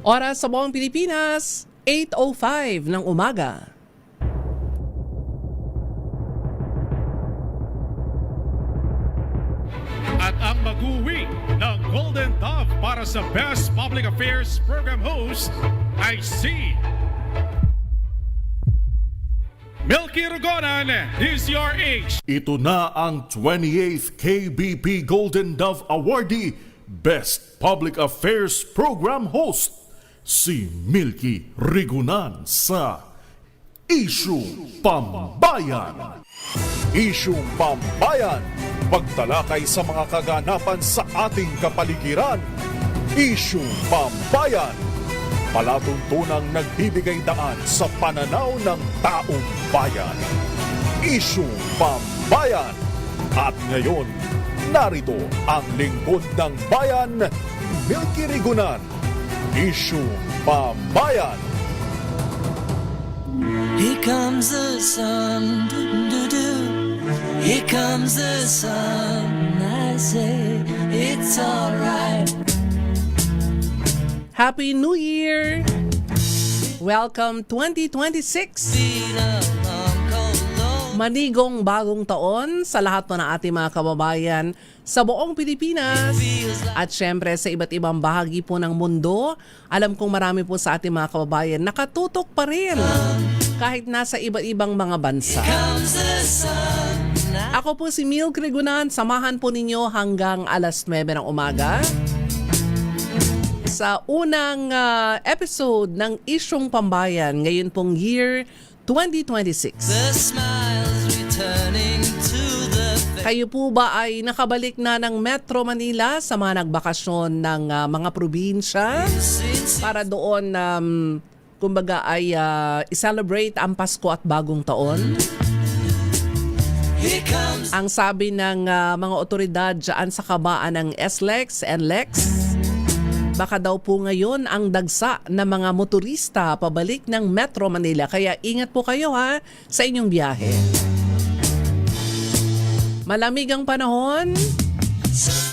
Oras sa buong Pilipinas, 8:05 ng umaga. At ang mag-uwi ng Golden Dove para sa Best Public Affairs Program Host ay si Milky Rugonan, DZRH. Ito na ang 28th KBP Golden Dove Awardee, Best Public Affairs Program Host, si Milky Rigunan sa Isyung Pambayan. Isyung Pambayan, pagtalakay sa mga kaganapan sa ating kapaligiran. Isyung Pambayan, palatuntunang nagbibigay daan sa pananaw ng taong bayan. Isyung Pambayan. At ngayon, narito ang lingkod ng bayan, Milky Rigunan. Isyung Pambayan. Here comes the sun, doo-doo-doo. Here comes the sun, I say it's alright. Happy New Year! Welcome 2026! Manigong bagong taon sa lahat po ng ating mga kababayan sa buong Pilipinas at syempre sa iba't ibang bahagi po ng mundo. Alam kong marami po sa ating mga kababayan nakatutok pa rin kahit nasa iba't ibang mga bansa. Ako po si Milky Rigunan, samahan po ninyo hanggang alas 9 ng umaga sa unang episode ng Isyung Pambayan ngayon pong year 2026. Kayo po ba ay nakabalik na ng Metro Manila sa mga nagbakasyon ng mga probinsya para doon kumbaga ay i-celebrate ang Pasko at Bagong Taon? Ang sabi ng mga otoridad dyan sa kabaan ng SLEX and LEX, baka daw po ngayon ang dagsa ng mga motorista pabalik ng Metro Manila. Kaya ingat po kayo sa inyong biyahe. Malamig ang panahon.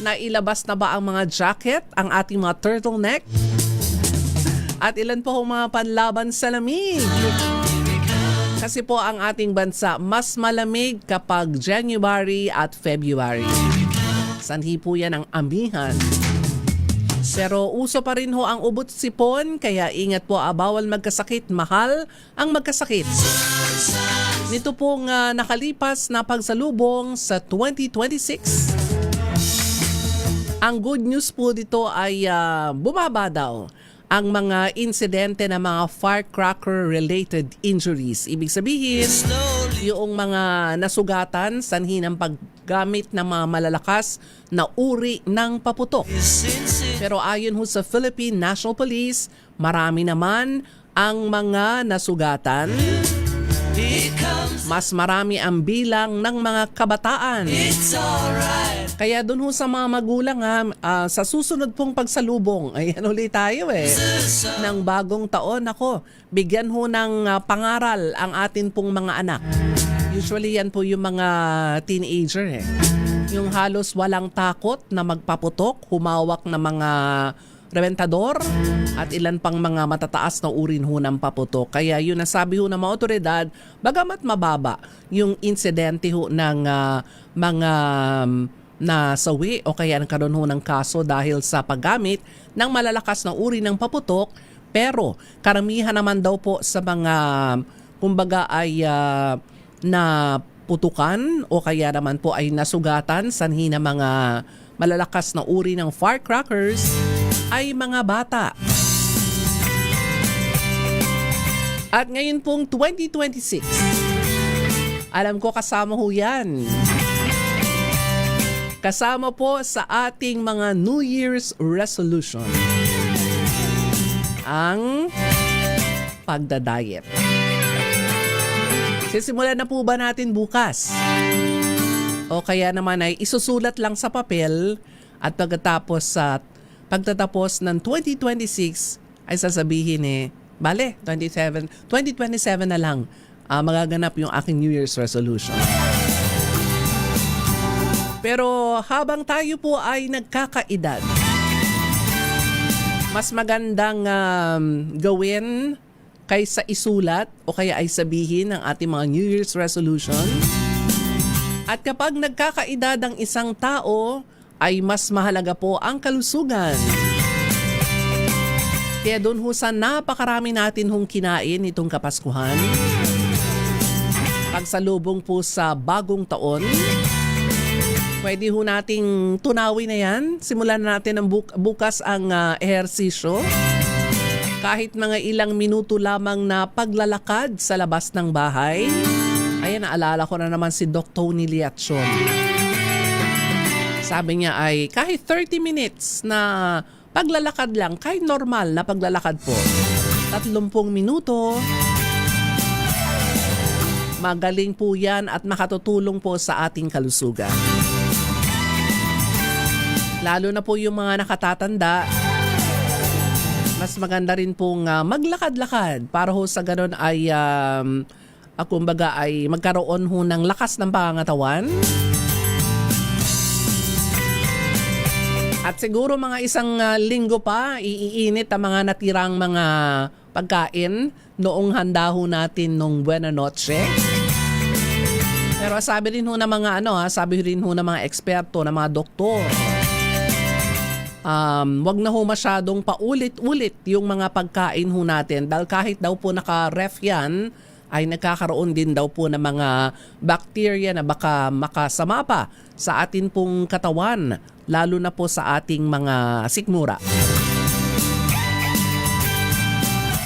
Nailabas na ba ang mga jacket, ang ating mga turtleneck? At ilan po ang mga panlaban sa lamig? Kasi po ang ating bansa mas malamig kapag January at February. Sanhi po yan ang amihan. Pero uso pa rin ho ang ubot sipon, kaya ingat po, bawal magkasakit, mahal ang magkasakit. Nito pong nakalipas na pagsalubong sa 2026, ang good news po dito ay bumaba daw ang mga insidente ng mga firecracker-related injuries. Ibig sabihin, yung mga nasugatan sanhi ng paggamit ng mga malalakas na uri ng paputok. Pero ayon ho sa Philippine National Police, marami naman ang mga nasugatan. Mas marami ang bilang ng mga kabataan. Kaya dun ho sa mga magulang sa susunod pong pagsalubong, ayan ulit tayo ng bagong taon. Ako, bigyan ho ng pangaral ang atin pong mga anak. Usually yan po yung mga teenager Yung halos walang takot na magpaputok, humawak na mga reventador at ilan pang mga matataas na uri ho ng paputok. Kaya yun nasabi ho ng mga otoridad, bagamat mababa yung insidente ho ng mga nasawi o kaya nagkaroon ho ng kaso dahil sa paggamit ng malalakas na uri ng paputok, pero karamihan naman daw po sa mga kumbaga ay na putukan o kaya naman po ay nasugatan sanhi ng mga malalakas na uri ng firecrackers ay mga bata. At ngayon pong 2026, alam ko kasama ho yan. Kasama po sa ating mga New Year's resolution ang pagdadiet. Sisimulan na po ba natin bukas? O kaya naman ay isusulat lang sa papel at pagtatapos ng 2026 ay sasabihin bale, 2027 na lang magaganap yung aking New Year's resolution. Pero habang tayo po ay nagkakaedad, Mas magandang gawin kaysa isulat o kaya ay sabihin ang ating mga New Year's resolution. At kapag nagkakaedad ang isang tao, ay mas mahalaga po ang kalusugan. Kaya doon ho sa napakarami natin hong kinain itong Kapaskuhan, pagsalubong po sa bagong taon, pwede ho nating tunawin na yan. Simulan na natin ang bukas ang ehersisyo. Kahit mga ilang minuto lamang na paglalakad sa labas ng bahay. Ayan, naalala ko na naman si Doc Tony Liachon. Sabi niya ay kahit 30 minutes na paglalakad lang, kahit normal na paglalakad po, 30 minuto, magaling po yan at makatutulong po sa ating kalusugan. Lalo na po yung mga nakatatanda, mas maganda rin pong maglakad-lakad para ho sa ganun ay kumbaga ay magkaroon ho ng lakas ng pangangatawan. At siguro mga isang linggo pa, iinit ang mga natirang mga pagkain noong handa ho natin nung Buena Noche. Pero sabi rin ho ng mga sabi rin ho ng mga eksperto, ng mga doktor, wag na ho masyadong paulit-ulit yung mga pagkain ho natin dahil kahit daw po naka-ref yan, ay nagkakaroon din daw po ng mga bacteria na baka makasama pa sa atin pong katawan, lalo na po sa ating mga sikmura.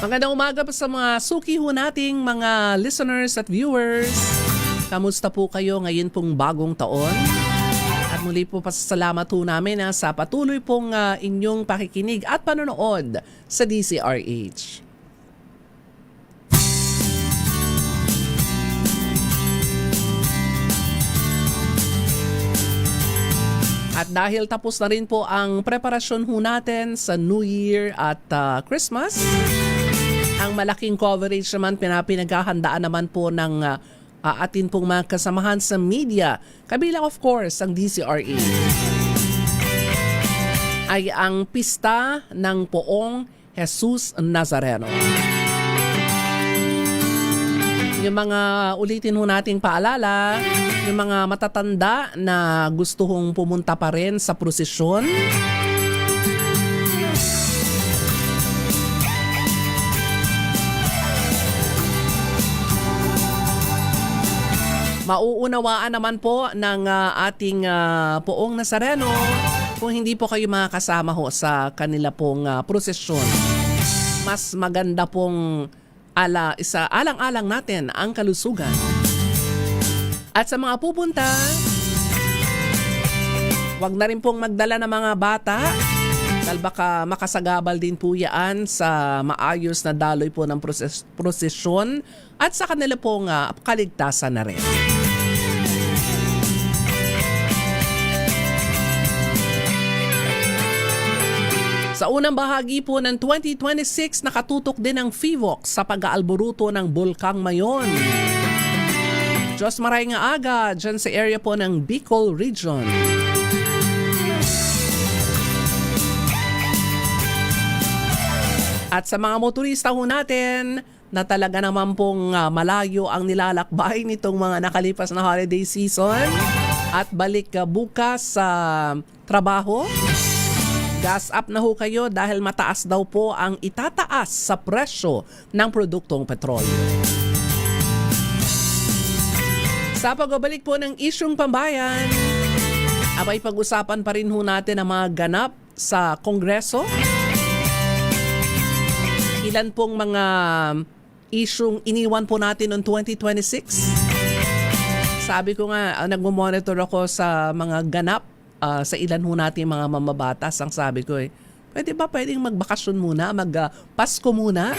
Magandang umaga po sa mga suki ho nating mga listeners at viewers. Kamusta po kayo ngayon pong bagong taon? At muli po pasasalamat po namin sa patuloy pong inyong pakikinig at panonood sa DCRH. At dahil tapos na rin po ang preparasyon ho natin sa New Year at Christmas, ang malaking coverage naman pinaghahandaan naman po ng atin pong mga kasamahan sa media, kabilang of course ang DCRA, ay ang pista ng Poong Jesus Nazareno. Yung mga ulitin ho nating paalala, yung mga matatanda na gusto hong pumunta pa rin sa prosesyon, mauunawaan naman po ng ating Poong Nazareno kung hindi po kayo makakasama ho sa kanila pong prosesyon. Mas maganda pong alang-alang natin ang kalusugan. At sa mga pupunta, wag na rin pong magdala ng mga bata dahil baka makasagabal din po yan sa maayos na daloy po ng prosesyon at sa kanila pong kaligtasan na rin. Sa unang bahagi po ng 2026, nakatutok din ang FIVOC sa pag-aalboruto ng Bulkang Mayon. Diyos maray nga aga dyan sa area po ng Bicol Region. At sa mga motorista ho natin na talaga naman pong malayo ang nilalakbay nitong mga nakalipas na holiday season at balik bukas sa trabaho, gas up na ho kayo dahil mataas daw po ang itataas sa presyo ng produktong petrolyo. Sa pagbabalik po ng isyung pambayan, abay pag-usapan pa rin ho natin ang mga ganap sa Kongreso. Ilan pong mga isyung iniwan po natin noong 2026. Sabi ko nga, nagmo-monitor ako sa mga ganap sa ilan ho natin mga mamabatas. Ang sabi ko pwedeng magbakasyon muna, magpasko muna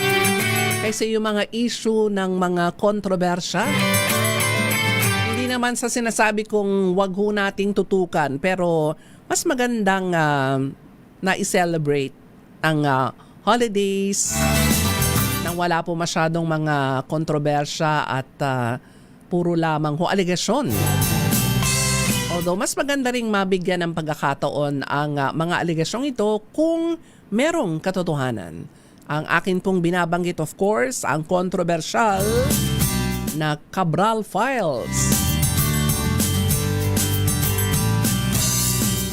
kaysa yung mga issue ng mga kontrobersya. Hindi naman sa sinasabi kong wag ho nating tutukan, pero mas magandang na i-celebrate ang holidays nang wala po masyadong mga kontrobersya at puro lamang ho aligasyon. Although mas maganda ring mabigyan ng pagkakataon ang mga aligasyong ito kung merong katotohanan. Ang akin pong binabanggit, of course, ang kontrobersyal na Cabral Files.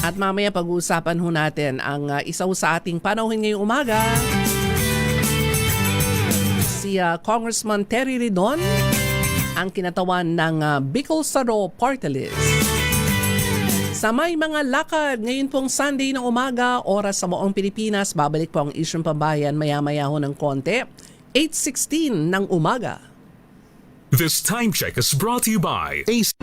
At mamaya pag-uusapan ho natin ang isa sa ating panauhin ngayong umaga, si Congressman Terry Ridon, ang kinatawan ng Bicol Saro Party List. Sa may mga lakad, ngayon pong Sunday ng umaga, oras sa buong Pilipinas, babalik po ang Isyong Pambayan maya-maya ho ng konti, 8:16 ng umaga. This time check is brought to you by Ace.